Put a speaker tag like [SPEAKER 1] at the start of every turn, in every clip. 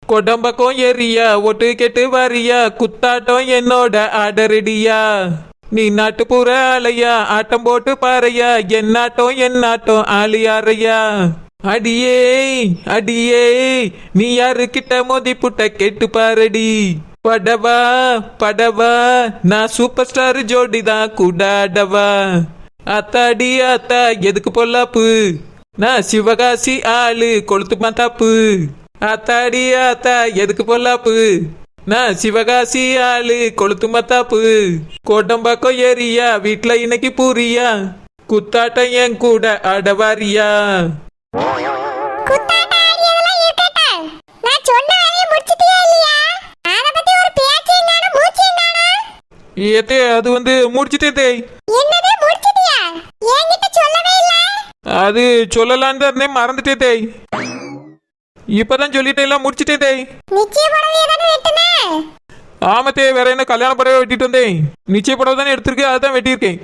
[SPEAKER 1] கொடம்பக்கம் ஏறியா ஒட்டு கெட்டு வாரியா குத்தாட்டம் என்னோட ஆடரடியா நீ நாட்டுப்புற ஆலையா ஆட்டம் போட்டு பாறையா என்னாட்டம் ஆலியாரையா அடியே அடியே நீ யாருக்கிட்ட மோதி புட்ட கேட்டு பாரடி படவா படவா நான் சூப்பர் ஸ்டார் ஜோடிதான் கூடாடவா அத்தாடி அத்தா எதுக்கு பொல்லாப்பு நான் சிவகாசி ஆளு கொளுத்து மாத்தாப்பு அத்தாடி அத்தா எதுக்கு பொல்லாப்பு நான் சிவகாசி ஆளு கொளுத்து மத்தாப்பு கோட்டம்பாக்கம் ஏரியா வீட்டுல இன்னைக்கு பூரியா குத்தாட்டம் என் கூட ஆடவாரியா ஏத்தே அது வந்து முடிச்சிட்டே அது சொல்லலான்னு தான் இருந்தேன் மறந்துட்டே தேய் இப்பதான் சொல்லிட்டே முடிச்சிட்டே ஆமத்தே வேற என்ன கல்யாண பறவை வெட்டிட்டு வந்தேன் நிச்சய படவை தானே எடுத்திருக்கேன் அதான் வெட்டியிருக்கேன்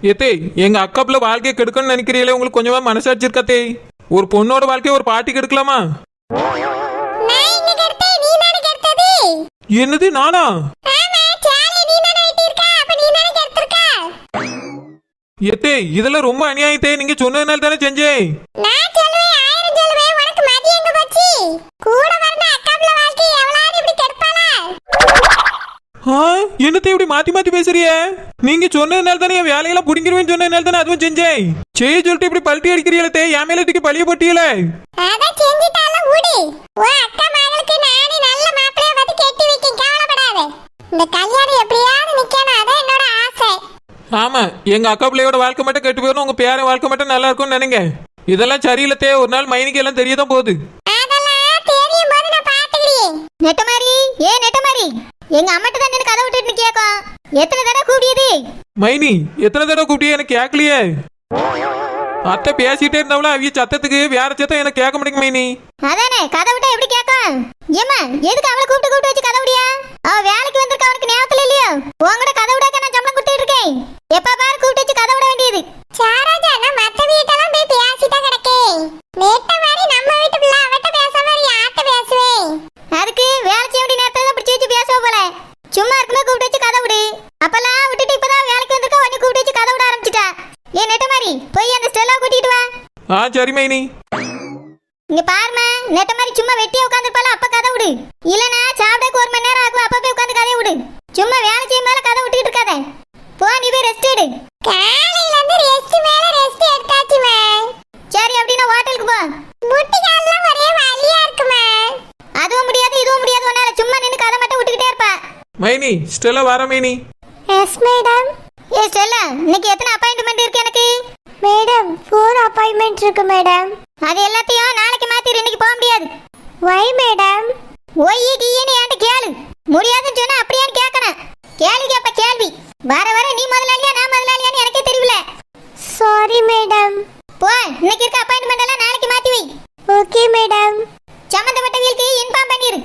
[SPEAKER 1] ஏத்தே எங்க அக்காப்புல வாழ்க்கையை கெடுக்கணும்னு நினைக்கிறீங்களே உங்களுக்கு கொஞ்சமா மனசாட்சி இருக்காத்தே ஒரு பொண்ணோட வாழ்க்கையை ஒரு பாட்டி கெடுக்கலாமா என்னது நானா ஏத்தே இதெல்லாம் ரொம்ப அநியாயத்தே நீங்க சொன்னதுனால தானே செஞ்சேன் என்னத்தை இப்படி மாத்தி மாத்தி பேசுறிய நீங்க சொன்னதுனால தானே என் வேலையெல்லாம் புடிங்கிருவேன்னு சொன்னதுனால தானே அதுவும் செஞ்சேன் செய்ய சொல்லிட்டு இப்படி பல்ட்டி அடிக்கிறீங்களே என் மேல இதுக்கு பழிய போட்டியல ஆமா எங்க அக்கா பிள்ளையோட வாழ்க்கை மட்டும் கெட்டு போயிடும் உங்க பேர வாழ்க்கை மட்டும் நல்லா இருக்கும்னு நினைங்க இதெல்லாம் சரியில்லத்தே ஒரு நாள் மைனிக்கு எல்லாம் தெரியதான் போகுது
[SPEAKER 2] எங்க அம்மாட்ட தான் எனக்கு கதை விட்டுட்டு கேட்கும் எத்தனை தடவை கூப்பிடியது
[SPEAKER 1] மைனி எத்தனை தடவை கூப்பிட்டியே எனக்கு கேட்கலையே அத்தை பேசிட்டே இருந்தாவளா அவிய சத்தத்துக்கு வேற சத்தம் எனக்கு கேட்க மாட்டேங்க மைனி
[SPEAKER 2] அதானே கதை விட்டா எப்படி கேட்கும் ஏமா எதுக்கு அவளை கூப்பிட்டு வச்சு கதை விடியா அவ வேலைக்கு வந்திருக்க அவனுக்கு ஞாபகத்துல இல்லையோ உங்கட கதை விடாக்க நான் சம்பளம் கொடுத்துட்டு இருக்கேன் எப்ப பாரு கூப்பிட்டு வச்சு கதை விட வேண்டியது சாராஜா நான் மத்த வீட்டெல்லாம் போய் பேசிட்டா கிடக்கேன் நேத்த மாதிரி நம்ம வீட்டு பிள்ளை அவட்ட பேசாம யார்ட்ட பேசுவேன் அதுக்கு வேலை செய்ய வேண்டிய நேரத்துல பிடிச்சி வச்சு பேசுவ போல சும்மா இருக்குமே கூப்பிட்டு வச்சு கதை விடு அப்பெல்லாம் விட்டுட்டு இப்பதான் வேலைக்கு வந்திருக்க உடனே கூப்பிட்டு வச்சு கதை விட ஆரம்பிச்சிட்டா ஏன் நெட்ட மாதிரி போய் அந்த ஸ்டெல்லா கூட்டிட்டு வா
[SPEAKER 1] சரி மைனி
[SPEAKER 2] இங்க பாருமா நெட்ட மாதிரி சும்மா வெட்டியே உட்காந்துருப்பால அப்ப கதை விடு இல்லனா சாப்பிடக்கு 1 மணி நேரம் ஆகும் அப்ப போய் உட்காந்து கதையை விடு சும்மா வேலை செய்யும் மேல கதை விட்டுட்டு இருக்காத போ நீ போய் ரெஸ்ட் எடு காலையில இருந்து ரெஸ்ட் மேல ரெஸ்ட் எடுத்தாச்சுமா சரி அப்படினா ஹோட்டலுக்கு போ முட்டிகால்லாம் ஒரே வலியா இருக்குமா அதுவும் முடியாது இதுவும் முடியாது உன்னால சும்மா நின்னு கதை மட்டும் விட்டுக்கிட்டே இருப்பா
[SPEAKER 1] மைனி ஸ்டெல்லா வர மைனி
[SPEAKER 2] எஸ் மேடம் ஏ ஸ்டெல்லா இன்னைக்கு எத்தனை அப்பாயின்ட்மென்ட் இருக்கு எனக்கு மேடம் 4 அப்பாயின்ட்மென்ட் இருக்கு மேடம் அது எல்லாத்தையும் நாளைக்கு மாத்திரு இன்னைக்கு போக முடியாது வை மேடம் ஒய் கியேன்னு ஏன்ட்ட கேளு முடியாதுன்னு சொன்னா அப்படியே கேட்கணும் கேள்வி கேப்ப கேள்வி வர வர நீ முதலாளியா நான் முதலாளியான்னு எனக்கே தெரியல சாரி மேடம் போ இன்னைக்கு இருக்க அப்பாயின்ட்மென்ட் எல்லாம் நாளைக்கு மாத்தி வை ஓகே மேடம் சம்பந்தப்பட்டவங்களுக்கு இன்ஃபார்ம் பண்ணிரு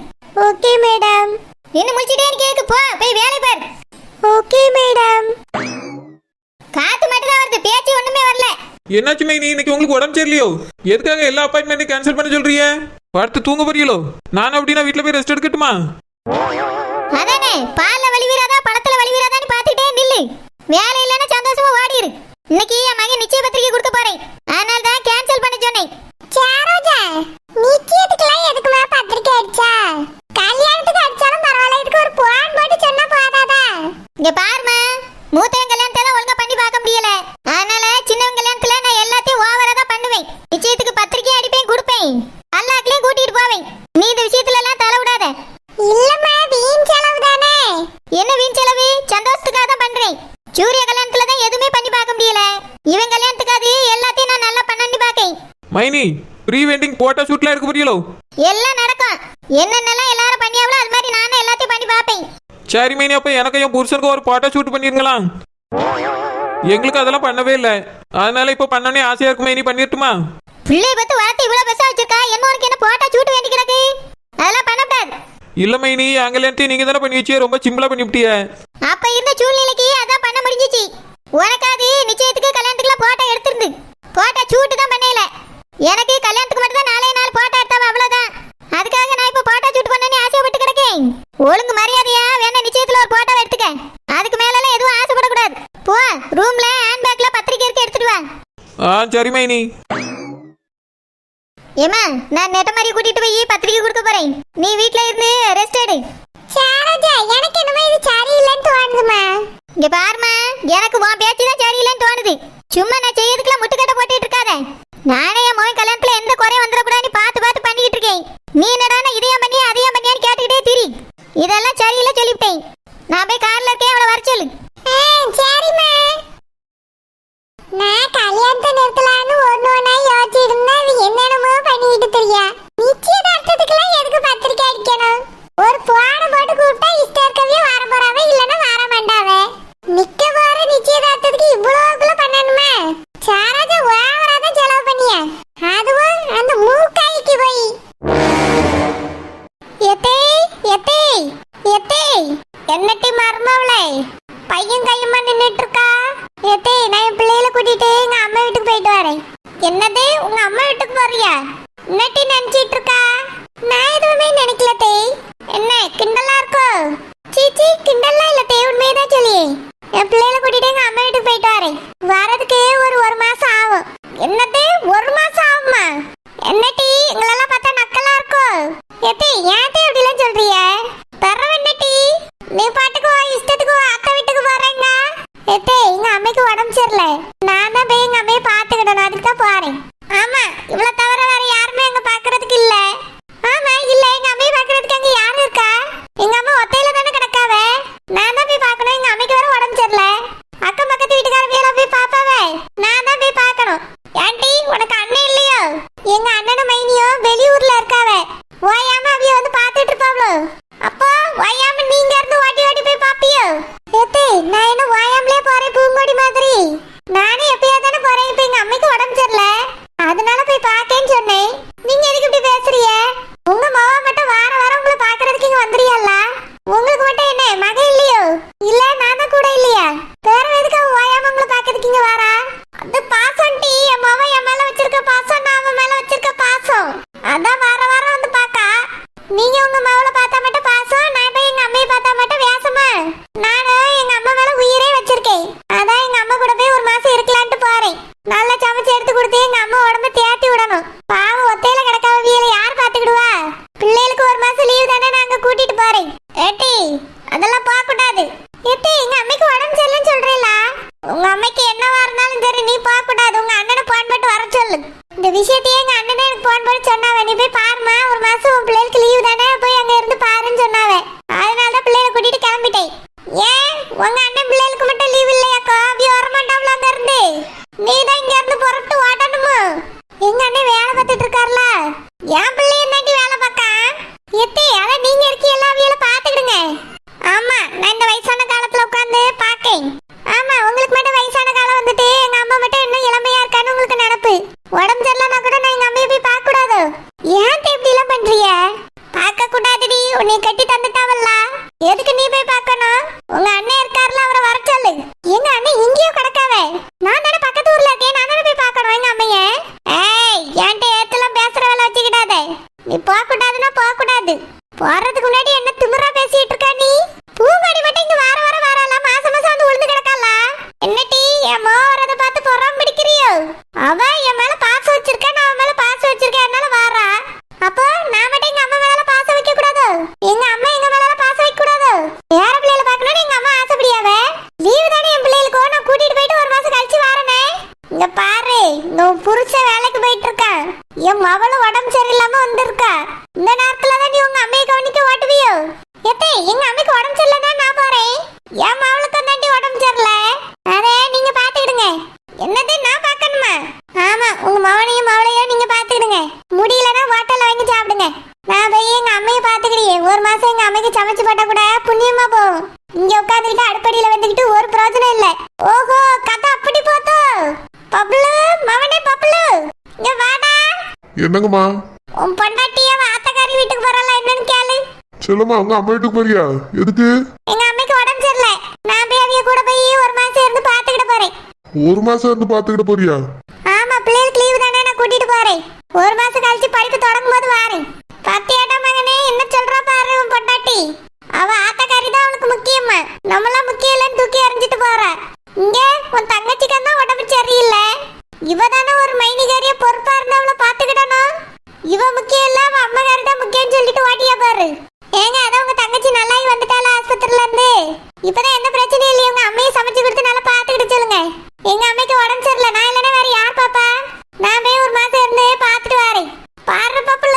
[SPEAKER 2] ஓகே மேடம் இன்னும் முடிச்சிட்டே கேக்கு போ போய் வேலை பாரு ஓகே மேடம் காத்து மட்டும் தான் வருது பேச்சு ஒண்ணுமே வரல
[SPEAKER 1] என்னாச்சு மைனி இன்னைக்கு உங்களுக்கு உடம்பு சரியில்லையோ எதுக்காக எல்லா அப்பாயின்மெண்ட்டையும் கேன்சல் பண்ண சொல்றீங்க படுத்து தூங்க போறீங்களோ நான் அப்படின்னா வீட்டுல போய் ரெஸ்ட் எடுக்கட்டுமா
[SPEAKER 2] அதானே பால்ல வலி வீராதா பழத்துல வலி வீராதான்னு பாத்துட்டே நில்லு வேலை இல்லைன்னா சந்தோஷமா ஓடிரு இன்னைக்கு என் மகன் நிச்சய பத்திரிக்கை கொடுக்க போறேன் அதனால தான் கேன்சல் பண்ண சொன்னேன் சாரோஜா நிச்சயத்துக்குலாம் எதுக்குமா பத்திரிக்கை அடிச்சா கல்யாணத்துக்கு அடிச்சாலும் பரவாயில்ல இதுக்கு ஒரு போன் போட்டு சொன்னா போதாதா இங்க பாருமா மூத்தவங்க கல்யாணத்தை ஒழுங்கா பண்ணி பார்க்க முடியல அதனால சின்னவங்க கல்யாணத்துல நான் எல்லாத்தையும் ஓவரா தான் பண்ணுவேன் நிச்சயத்துக்கு பத்திரிக்கை அடிப்பேன் கொடுப்பேன் எல்லாத்துலயும் கூட்டிட்டு போவேன் நீ இந்த விஷயத்துல எல்லாம் தலை விடாத இல்லம்மா வீண் செலவு தானே என்ன வீண் செலவு சந்தோஷத்துக்காக தான் பண்றேன் சூரிய கல்யாணத்துல தான் எதுவுமே பண்ணி பார்க்க முடியல இவன் கல்யாணத்துக்கு அது எல்லாத்தையும் நான் நல்லா பண்ணி பார்க்கேன்
[SPEAKER 1] மைனி ப்ரீ வெட்டிங் போட்டோ ஷூட்லாம் எடுக்க போறீங்களோ
[SPEAKER 2] எல்லாம் நடக்கும் என்னென்னலாம் எல்லாரும் பண்ணியாவளோ அது மாதிரி நானே எல்லாத்தையும் பண்ணி பார்ப்பேன்
[SPEAKER 1] சரி மைனி அப்ப எனக்கு என் புருஷனுக்கு ஒரு போட்டோ ஷூட் பண்ணிருங்களா எங்களுக்கு அதெல்லாம் பண்ணவே இல்லை அதனால இப்ப பண்ணனே ஆசையா இருக்கு மைனி பண்ணிரட்டுமா
[SPEAKER 2] பிள்ளை பத்தி வார்த்தை இவ்வளவு பெருசா வச்சிருக்கா என்ன உனக்கு என்ன போட்டோ ஷூட் வேண்டி கிடக்கு அதெல்லாம் பண்ணக்கூடாது
[SPEAKER 1] இல்ல மைனி அங்கலேருந்து நீங்க தானே பண்ணி வச்சு ரொம்ப சிம்பிளா பண்ணிவிட்டிய
[SPEAKER 2] அப்ப இருந்த சூழ்நிலைக்கு அதான் பண்ண முடிஞ்சிச்சு. உனக்கு அது நிச்சயத்துக்கு கல்யாணத்துக்குலாம் போட்டோ எடுத்திருந்து போட்டோ ஷூட் தான் பண்ணல. எனக்கு கல்யாணத்துக்கு மட்டும் தான் 4 போட்டோ எடுத்தாவ, அவ்வளவுதான். அதுக்காக நான் இப்ப போட்டோ ஷூட் பண்ணனே ஆசைப்பட்டு கிடக்கேன். ஒழுங்கு மரியாதையா வேணா நிச்சயத்துல ஒரு போட்டோ எடுத்துக்க. அதுக்கு மேலலாம் எதுவும் ஆசைப்படக்கூடாது. போ ரூம்ல ஹேண்ட் பேக்ல பத்திரிக்கை இருக்கு, எடுத்துட்டு வா.
[SPEAKER 1] சரி மைனி.
[SPEAKER 2] ஏமா நான் நெட்ட மாதிரி கூட்டிட்டு போய் பத்திரிக்கை கொடுக்க போறேன். நீ வீட்ல இருந்து ரெஸ்ட் எடு. சாரஜா, எனக்கு என்னமோ இது சரியில்லைன்னு தோணுதுமா. இங்க பாருமா, எனக்கு உன் பேச்சு தான் சரியில்லைன்னு தோணுது. சும்மா நான் செய்யறதுக்குலாம் முட்டுக்கட்டை போட்டுட்டு இருக்காத. நானே என் மகன் கல்யாணத்துல எந்த குறையும் வந்துடக்கூடாதுன்னு பார்த்து பண்ணிக்கிட்டு இருக்கேன். நீ என்னடா இதையும் பண்ணி அதையும் பண்ணியான்னு கேட்டுக்கிட்டே திரி. இதெல்லாம் சரியில்லை சொல்லிவிட்டேன். நான் போய் கார்ல இருக்கேன், அவளை வர சொல்லு. சரிம்மா. நான் கல்யாணத்தை நிறுத்தலான்னு ஒண்ணு யோசிச்சு இருந்தா அது என்னென்னமோ பண்ணிக்கிட்டு தெரியா. நிச்சயதார்த்தத்துக்குலாம் எதுக்கு பத்திரிக்கை அடிக்கணும்? ஒரு போன போட்டு கூப்பிட்டா இஷ்டம் இருக்கவே வர போறாவே, இல்லைன்னா வர மாட்டாவே. நிக்க போற நிச்சயதார்த்தத்துக்கு இவ்வளவுக்குள்ள பண்ணணுமா? சாராஜா ஓவரா தான் செலவு பண்ணியா, அதுவும் அந்த மூக்காய்க்கு போய். எத்தே எத்தே எத்தே என்னட்டி மர்மவளே, பையன் கையுமா நின்னுட்டு இருக்கா? எத்தே நான் என் பிள்ளைகளை கூட்டிட்டு எங்க அம்மா வீட்டுக்கு போயிட்டு வரேன். என்னது, உங்க அம்மா வீட்டுக்கு போறியா? என்னட்டி நினைச்சிட்டு இருக்கா? நான் எதுவுமே நினைக்கல தே. என்ன கிண்டலா இருக்கோ? சீச்சி, கிண்டலா இல்ல தே, உண்மையதான் சொல்லி. என் பிள்ளைகளை கூட்டிட்டு எங்க அம்மா வீட்டுக்கு போயிட்டு வரேன். வரதுக்கு ஒரு மாசம் ஆகும். என்னது, 1 மாசம் ஆகுமா? என்னட்டி எங்களெல்லாம் பார்த்தா நக்கலா இருக்கோ? எத்தி ஏன்டி அப்படிலாம் சொல்றிய? பரவன்னட்டி, நீ பாட்டுக்கு இஷ்டத்துக்கு அத்தை வீட்டுக்கு போறேங்க. எத்தி எங்க அம்மைக்கு உடம்பு சரியில்லை, நான் தான் போய் எங்க அம்மையை பாத்துக்கிடணும், அதுக்கு தான் போறேன். ஆமா, இவ்வளவு தவிர வேற யாருமே அங்க பாக்குறதுக்கு இல்ல. ஆமா இல்ல, எங்க அம்மையை பாக்குறதுக்கு அங்க யாரு இருக்கா? எங்க அம்மா ஒத்தையில தானே கிடக்காவ, நான் தான் போய் பார்க்கணும். எங்க அம்மைக்கு வேற உடம்பு சரியில்லை. அக்கம் பக்கத்து வீட்டுக்காரவையெல்லாம் போய் பாப்பாவே, நான் தான் போய் பார்க்கணும். ஆண்டி, உனக்கு அண்ணன் இல்லையோ? எங்க அண்ணனும் மைனியும் வெளியூர்ல இருக்காவ. ஓயாம அவிய வந்து பாத்துட்டு இருப்பாவளோ? அப்போ ஓயாம நீங்க இருந்து ஓட்டி போய் பாப்பியோ? ஏத்தே நான் என்ன ஓயாமலே போறேன் பூங்கொடி மாதிரி? நானே எப்பயா தானே போறேன். இப்ப எங்க அம்மைக்கு உடம்பு சரியில்லை, அதனால போய் பாக்கேன்னு சொன்னேன். நீங்க எதுக்கு இப்படி பேசுறிய? உங்க மாவா மட்டும் வாரம் உங்களை பாக்குறதுக்கு இங்க வந்துறியல்ல? உங்களுக்கு மட்டும் என்ன மகன் இல்லையோ? இல்ல நானா கூட இல்லையா? வேற எதுக்கு அவ ஓயாம உங்களை பாக்குறதுக்கு இங்க வாரா? அது பாசம் டி, என் மாவா என் மேல வச்சிருக்க பாசம், நான் அவன் மேல வச்சிருக்க பாசம், அதான் வாரம் வந்து பாக்கா. நீங்க உங்க மாவளை பார்த்தா மட்டும் பாசம், நான் போய் எங்க அம்மையை பார்த்தா மட்டும் வேசமா? நானும் எங்க அம்மா மேல உயிரே வச்சிருக்கேன். அதான் எங்க அம்மா கூட போய் 1 மாசம் இருக்கலான்ட்டு போறேன். நல்லா சமைச்சு எடுத்து கொடுத்து எங்க அம்மா உடம்ப தேத்தி விடணும். பாவம் ஒத்தையில கிடக்காவ, வீல யார் பாத்துக்கிடுவா? பிள்ளைகளுக்கு 1 மாசம் லீவு தானே, நாங்க கூட்டிட்டு போறேன். ஏட்டி அதெல்லாம் போக கூடாது. ஏட்டி எங்க அம்மைக்கு உடம்பு சரியில்லைன்னு சொல்றீங்கள? உங்க அம்மைக்கு என்னவா இருந்தாலும் சரி, நீ போக கூடாது. உங்க அண்ணனை போன் போட்டு வர சொல்லு. இந்த விஷயத்தையே எங்க அண்ணனே எனக்கு போன் போட்டு சொன்னாவே, நீ போய் பாருமா, 1 மாசம் உன் பிள்ளைகளுக்கு லீவு தானே, போய் அங்க இருந்து பாருன்னு சொன்னாவே. அதனாலதான் பிள்ளைகளை கூட்டிட்டு கிளம்பிட்டேன். ஏன் உங்க அண்ணன் பிள்ளைகளுக்கு மட்டும் லீவ் இல்லையாக்கா? அவிய வரமாட்டாங்களா அங்க இருந்து? நீ தான் இங்க இருந்து புறப்பட்டு ஓட்டணுமோ? எங்க அண்ணன் வேலை பார்த்துட்டு இருக்காருல, என் பிள்ளை என்னட்டி வேலை பார்க்க? எத்தி அதான் நீங்க இருக்கீங்களா, அவியல பாத்துக்கிடுங்க. ஆமா, நான் இந்த வயசான காலத்துல உட்காந்து பாக்கேன். ஆமா, உங்களுக்கு மட்டும் வயசான காலம் வந்துட்டு எங்க அம்மா மட்டும் இன்னும் இளமையா இருக்கான்னு உங்களுக்கு நினைப்பு. உடம்பு சரியில்லைன்னா கூட நான் எங்க அம்மையை போய் பார்க்க கூடாது. ஏன் இப்படி எல்லாம் பண்றிய? பார்க்க கூடாதுடி, உன்னை கட்டி தந்துட்டாவல்ல, எதுக்கு நீ போய் பார்க்கணும்? உங்க அண்ணன் இருக்காருல, அவரை வர சொல்லு. எங்க அண்ணன் இங்கேயோ கிடக்காவே, நான் தானே பக்கத்து ஊர்ல இருக்கேன், நான் தானே போய் பார்க்கணும் எங்க அம்மைய. ஏய் என்கிட்ட ஏத்தெல்லாம் பேசுற வேலை வச்சுக்கிடாத. நீ போக கூடாதுன்னா போக கூடாது. போறதுக்கு முன்னாடி என்ன திமிரா பேசிட்டு இருக்கா நீ? பூங்கொடி மட்டும் இங்க வாரம் மாசம் வந்து உழுந்து கிடக்கால. என்னட்டி என் மோறத பார்த்து பொறாம பிடிக்கிறியோ? அவ என் மேல பாசம் வச்சிருக்கா, நான் அவன் மேல பாசம் வச்சிருக்கேன், என்னால வாரா. அப்போ நான் மட்டும் எங்க அம்மா மேல பாசம் வைக்க கூடாது? எங்க அம்மா எங்க மேல பாசம் வைக்க கூடாது? வேற பிள்ளைகளை பார்க்கணும்னு எங்க அம்மா ஆசைப்படியாவே? லீவு தானே என் பிள்ளைகளுக்கு, நான் கூட்டிட்டு போயிட்டு 1 மாசம் கழிச்சு வாரனே. இங்க பாரு, உன் புருஷன் வேலைக்கு போயிட்டு இருக்கான், என் மவளும் உடம்பு சரியில்லாம வந்திருக்கா. இந்த நேரத்துல தான் நீ உங்க அம்மையை கவனிக்க ஓட்டுவியோ? எத்தே எங்க அம்மைக்கு உடம்பு சரியில்லைன்னா நான் போறேன். என் மவளுக்கு தாண்டி உடம்பு சரியில்லை, அதே நீங்க பாத்துக்கிடுங்க. என்னது நான் பாக்கணுமா? ஆமா, உங்க மவனையும் மவளையும் நீங்க பாத்துக்கிடுங்க. முடியலன்னா ஹோட்டல்ல வாங்கி சாப்பிடுங்க. நான் போய் எங்க அம்மையை பாத்துக்கிறேன். 1 மாசம் எங்க அம்மைக்கு சமைச்சு போட்டா கூட புண்ணியமா போகும். இங்க உட்காந்துக்கிட்டு அடுப்படியில வந்துக்கிட்டு ஒரு பிரயோஜனம் இல்ல. ஓஹோ, கதை அப்படி போத்தோ? பப்ளு மவனே, பப்ளு இங்க வாடா.
[SPEAKER 3] என்னங்கம்மா?
[SPEAKER 2] உன் பொண்டாட்டிய ஆத்தக்காரி வீட்டுக்கு போறல, என்னன்னு கேளு.
[SPEAKER 3] சொல்லுமா, உங்க அம்மா வீட்டுக்கு போறியா? எதுக்கு?
[SPEAKER 2] எங்க அம்மைக்கு உடம்பு சரியில்லை,
[SPEAKER 3] ஒரு மாசம் இருந்து பாத்துக்கிட்டு போறியா?
[SPEAKER 2] ஆமா, பிள்ளைகளுக்கு லீவு தானே, நான் கூட்டிட்டு போறேன். ஒரு மாசம் கழிச்சு படிப்பு தொடங்கும் போது வாரேன். பத்தியாட்டா மகனே, என்ன சொல்றா பாரு உன் பொண்டாட்டி. அவ ஆத்தக்காரி தான் அவனுக்கு முக்கியமா, நம்மளாம் முக்கியம் இல்லைன்னு தூக்கி எறிஞ்சிட்டு போற. இங்க உன் தங்கச்சிக்கு தான் உடம்பு சரியில்லை. இவ தானே ஒரு மைனிகாரிய பொறுப்பா இருந்து அவளை பாத்துக்கிடணும். இவ முக்கியம் இல்ல, அவ அம்மாக்காரி தான் முக்கியம் சொல்லிட்டு ஓட்டியா பாரு. ஏங்க, அதான் உங்க தங்கச்சி நல்லாயி வந்துட்டால ஆஸ்பத்திரில இருந்து. இப்பதான் எந்த பிரச்சனையும் இல்லையா? உங்க அம்மையை சமைச்சு கொடுத்து நல்லா பாத்துக்கிட்டு சொல்லுங்க. எங்க அம்மைக்கு உடம்பு சரியில்லை, நான் இல்லைன்னா வேற யார் பாப்பா? நான் போய் ஒரு மாசம் இருந்து பாத்துட்டு வரேன். பாரு பாப்புல,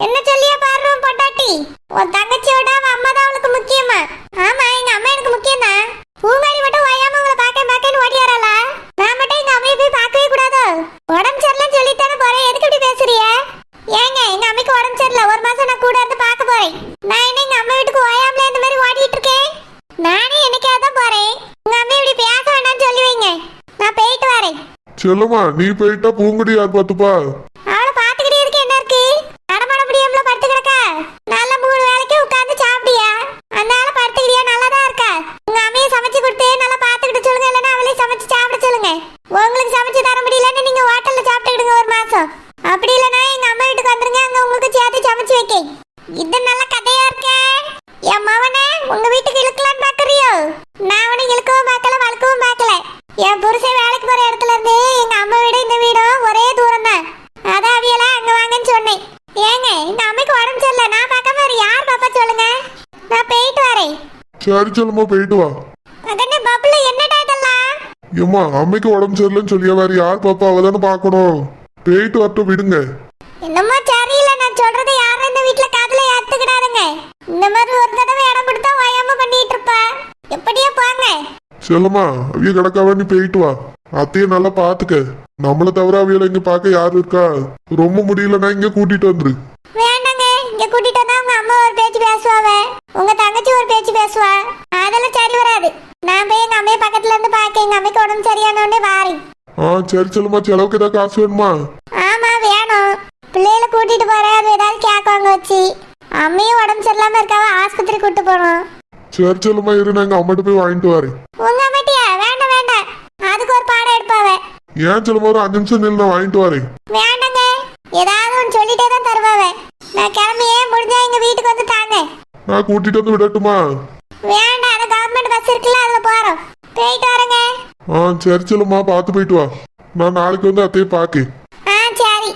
[SPEAKER 2] என்ன சொல்லியா பாரு உன் பொண்டாட்டி. உன் தங்கச்சியோட அவன் அம்மா தான் அவளுக்கு முக்கியமா. ஆமா, எங்க அம்மா எனக்கு முக்கியம் தான். பூமாரி மட்டும் ஓயாம உங்களை பாக்கன்னு ஓடி வராளா? நான் மட்டும் எங்க அம்மையை போய் பார்க்கவே கூடாதோ? உடம்பு சரியில்லைன்னு சொல்லித்தானே போறேன், எதுக்கு இப்படி பேசுறிய? ஏங்க, எங்க அம்மைக்கு உடம்பு சரியில்லை, ஒரு மாசம் நான் கூட இருந்து பார்க்க போறேன். நான் என்ன எங்க அம்மா வீட்டுக்கு ஓயாமல இந்த மாதிரி ஓடிட்டு இருக்கேன்? நானே என்னைக்காதான் போறேன். உங்க அம்மா இப்படி பேச வேண்டாம்னு சொல்லி வைங்க, நான் போயிட்டு வரேன்.
[SPEAKER 3] செல்லம்மா, நீ போயிட்டா பூங்குடி யார் பாத்துப்பா?
[SPEAKER 2] அவளை பாத்துக்கிட்டே இருக்க என்ன இருக்கு? நடமாட முடியாமல படுத்து கிடக்கா? நல்ல 3 வேளைக்கு உட்கார்ந்து சாப்பிடியா? அந்த ஆளை படுத்துக்கிறியா? நல்லாதான் இருக்கா? உங்க அம்மையை சமைச்சு கொடுத்து நல்லா பாத்துக்கிட்டு சொல்லுங்க, இல்லைன்னா அவளே சமைச்சு சாப்பிட சொல்லுங்க. உங்களுக்கு சமைச்சு தர முடியலன்னு நீங்க ஹோட்டல்ல சாப்பிட்டுக்கிடுங்க ஒரு மாசம். அப்படி இல்லைன்னா எங்க அம்மா வீட்டுக்கு வந்துருங்க, அங்க உங்களுக்கு சேர்த்து சமைச்சு வைக்க. இது நல்ல கதையா இருக்கே. என் மவனே, உங்க வீட்டுக்கு இழுக்கலான்னு பாக்குறியோ? நான் அவனை இழுக்கவும் பார்க்கல, வளர்க்கவும் பார்க்கல. என் புருஷன் வேலைக்கு போற இடத்துல இருந்து எங்க அம்மா வீடு இந்த வீடும் ஒரே தூரம் தான். அதான் அவியல அங்க வாங்கன்னு சொன்னேன். ஏங்க, எங்க அம்மைக்கு உடம்பு சரியில்லை, நான் பார்க்காம வேற யார் பாப்பா சொல்லுங்க? நான் போயிட்டு வரேன்.
[SPEAKER 3] சரி செல்லம்மா, போயிட்டு வா.
[SPEAKER 2] மகனே பப்புல, என்னடா இதெல்லாம்?
[SPEAKER 3] ஏம்மா, அம்மைக்கு உடம்பு சரியில்லைன்னு சொல்லியா வேற யார் பாப்பா? அவதானே பாக்கணும். போயிட்டு வரட்டும், விடுங்க.
[SPEAKER 2] என்னமோ சரியில்லை, நான் சொல்றதை யாரும் இந்த வீட்டுல காதுல ஏத்துக்கிடாதுங்க. இந்த மாதிரி ஒரு தடவை இடம் கொடுத்தா ஓயாம பண்ணிட்டு இருப்பா. எப்படியா போங்க.
[SPEAKER 3] செல்லம்மா, அவிய கிடக்காவ, நீ போயிட்டு வா. அத்தைய நல்லா பாத்துக்க. நம்மள தவிர அவியல இங்க பாக்க யாரு இருக்கா? ரொம்ப முடியலன்னா இங்க கூட்டிட்டு வந்துரு.
[SPEAKER 2] வேண்டாங்க, இங்க கூட்டிட்டு வந்தா உங்க அம்மா ஒரு பேச்சு பேசுவாவ, உங்க தங்கச்சி ஒரு பேச்சு பேசுவா. அதெல்லாம் சரி வராது. நான் போய் எங்க அம்மைய பக்கத்துல இருந்து பாக்க, எங்க அம்மைக்கு உடம்பு சரியானோடனே வாரி.
[SPEAKER 3] சரி செல்லம்மா, செலவுக்கு ஏதாவது காசு வேணுமா?
[SPEAKER 2] ஆமா வேணும். பிள்ளைகளை கூட்டிட்டு போறேன், அது ஏதாவது கேட்காங்க வச்சு. அம்மையும் உடம்பு சரியில்லாம இருக்காவ, ஆஸ்பத்திரி கூட்டு போனோம்.
[SPEAKER 3] சரி செல்லம்மா, இரு, நாங்க அம்மாட்ட போய் வாங்கிட்டு வரேன்.
[SPEAKER 2] உங்க அம்மாட்டியா? வேண்டாம் வேண்டாம், அதுக்கு ஒரு பாடம் எடுப்பாவ.
[SPEAKER 3] ஏன் செல்லம்மா, ஒரு 5 நிமிஷம் நின்று நான் வாங்கிட்டு வரேன்.
[SPEAKER 2] வேண்டாங்க, ஏதாவது ஒன்று சொல்லிட்டே தான் தருவாவ. நான் கிளம்பியே, முடிஞ்சா எங்க வீட்டுக்கு வந்து தாங்க.
[SPEAKER 3] நான் கூட்டிட்டு வந்து விடட்டுமா?
[SPEAKER 2] வேண்டாம், அந்த கவர்மெண்ட் பஸ் இருக்குல்ல, அதுல போறோம். போயிட்டு வரேங்க.
[SPEAKER 3] சரி செல்லம்மா, பார்த்து போயிட்டு வா. நான் நாளைக்கு வந்து அத்தையை பாக்கேன்.
[SPEAKER 2] சரி.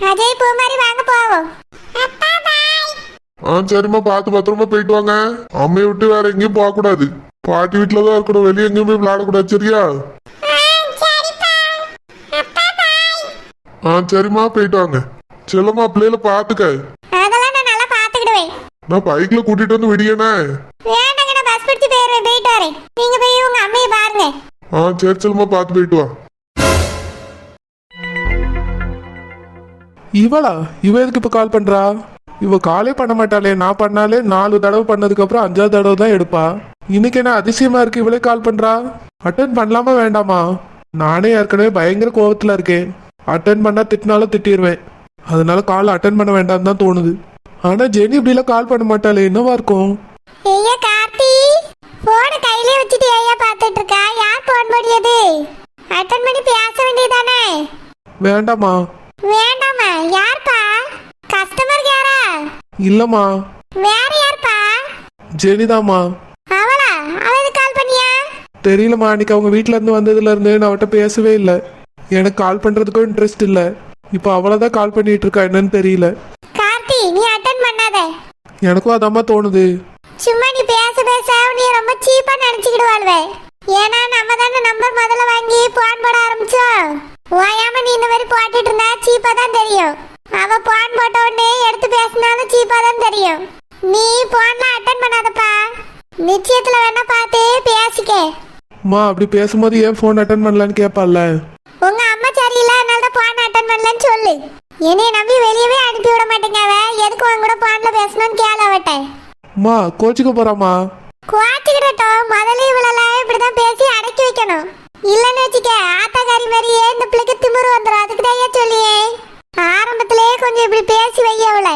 [SPEAKER 2] அஜய் பூ மாதிரி வாங்க போவோம். அப்பா பாய்.
[SPEAKER 3] சரிம்மா, பார்த்து பத்திரமா போயிட்டு வாங்க. அம்மையை விட்டு வேற எங்கேயும் போக கூடாது. பாட்டி வீட்டுல தான் இருக்கணும், வெளியே எங்கேயும் போய் விளையாடக்கூடாது, சரியா? சரிம்மா, போயிட்டு வாங்க. செல்லம்மா, பிள்ளைல பாத்துக்க.
[SPEAKER 2] அதெல்லாம் நான் நல்லா பாத்துக்கிடுவேன்.
[SPEAKER 3] நான் பைக்ல கூட்டிட்டு வந்து விடியனே.
[SPEAKER 2] வேண்டாங்க, நான் பஸ் பிடிச்சு போயிடுவேன், போயிட்டு வரேன். நீங்க போய் உங்க அம்மையை பாருங்க.
[SPEAKER 3] சரி செல்லம்மா, பார்த்து போயிட்டு வா.
[SPEAKER 1] இவளா? இவ எதுக்கு இப்ப கால் பண்றா? இவ காலே பண்ண மாட்டாளே. நான் பண்ணாலே 4 தடவை பண்ணதுக்கு அப்புறம் 5ஆவது தடவை தான் எடுப்பா. இன்னைக்கு என்ன அதிசயமா இருக்கு, இவளே கால் பண்றா. அட்டன் பண்ணலாமா வேண்டாமா? நானே ஏற்கனவே பயங்கர கோவத்துல இருக்கேன். அட்டன் பண்ணா திட்டினாலும் திட்டிடுவேன். அதனால கால் அட்டன் பண்ண வேண்டாம் தான் தோணுது. ஆனா ஜெனி இப்படிலாம் கால் பண்ண மாட்டாளே, என்னவா இருக்கும்?
[SPEAKER 2] ஐயா கார்த்தி, போன கையிலே வச்சுட்டு ஐயா பாத்துட்டு இருக்கா. யார் போன் பண்ணியது? அட்டன் பண்ணி பேச வேண்டியதானே?
[SPEAKER 1] வேண்டாமா?
[SPEAKER 2] வேண்டாமா? யார்ப்பா? கஸ்டமர் யாரா?
[SPEAKER 1] இல்லம்மா,
[SPEAKER 2] வேற யார்ப்பா?
[SPEAKER 1] ஜெனிதாம்மா.
[SPEAKER 2] அவளா? அவளுக்கு கால் பண்ணியா?
[SPEAKER 1] தெரியலம்மா, அன்னைக்கு அவங்க வீட்டுல இருந்து வந்ததுல இருந்து நான் அவட்ட பேசவே இல்லை. எனக்கு கால் பண்றதுக்கும் இன்ட்ரெஸ்ட் இல்லை. இப்போ அவளதான் கால் பண்ணிட்டு இருக்கா, என்னன்னு தெரியல.
[SPEAKER 2] கார்த்தி, நீ அட்டன் பண்ணாத.
[SPEAKER 1] எனக்கும் அதாம்மா தோணுது.
[SPEAKER 2] சும்மா நீ பேச பேச நீ ரொம்ப சீப்பா நினைச்சுக்கிடுவாள்வே. ஏன்னா நம்ம தானே நம்பர் முதல்ல வாங்கி போன் போட ஆரம்பிச்சோம். ஓயாம நீ இந்த மாதிரி போட்டுட்டு இருந்தா சீப்பா தான் தெரியும். அவ போன் போட்ட உடனே எடுத்து பேசினாலும் சீப்பா தான் தெரியும். நீ போன்ல அட்டன் பண்ணாதப்பா. நிச்சயத்துல வேணா பார்த்து பேசிக்க.
[SPEAKER 1] அம்மா, அப்படி பேசும்போது ஏன் ஃபோன் அட்டன் பண்ணலான்னு கேட்பால.
[SPEAKER 2] உங்க அம்மா சரியில்லை, அதனால போன் அட்டன் பண்ணலன்னு சொல்லு. என்னைய நம்பி வெளியவே அனுப்பி விட மாட்டேங்க. எதுக்கு உன் கூட போன்ல பேசணும்னு கேள அவட்டேன்.
[SPEAKER 1] அம்மா, கோச்சிக்க போறாமா?
[SPEAKER 2] குவாச்சிக்கிட்டோம். முதல்ல இவளெல்லாம் இப்படிதான் பேசி அடக்கி வைக்கணும். இல்லன்னு வச்சுக்க, ஆத்தாக்காரி மாதிரியே இந்த பிள்ளைக்கு திமிரு வந்துடும். அதுக்கு தான் சொல்லியே ஆரம்பத்திலேயே கொஞ்சம் இப்படி பேசி வை அவளை.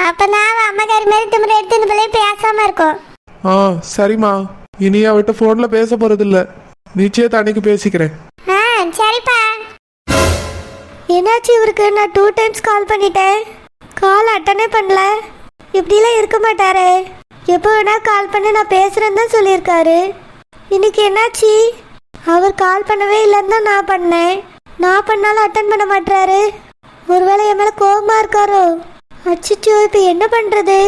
[SPEAKER 2] அப்பதான் அவ அம்மாக்காரி மாதிரி திமிரு எடுத்து இந்த பிள்ளைய பேசாம இருக்கும்.
[SPEAKER 1] சரிம்மா, இனி அவட்ட போன்ல பேச போறது இல்ல. நிச்சயத்தை அன்னைக்கு பேசிக்கிறேன்.
[SPEAKER 2] என்னாச்சு இவருக்கு? நான் 2 டைம்ஸ் கால் பண்ணிட்டேன், கால் அட்டனே பண்ணல. இப்படிலாம் இருக்க மாட்டாரே. எப்போ வேணா கால் பண்ணி நான் பேசுறேன்னு தான் சொல்லியிருக்காரு. இன்னைக்கு என்னாச்சு? அவர் கால் பண்ணவே இல்லைன்னு தான் நான் பண்ணேன். நான் பண்ணாலும் அட்டன் பண்ண மாட்டாரு. ஒருவேளை என் மேலே கோபமாக இருக்காரோ? அச்சோ, இப்போ என்ன பண்ணுறது?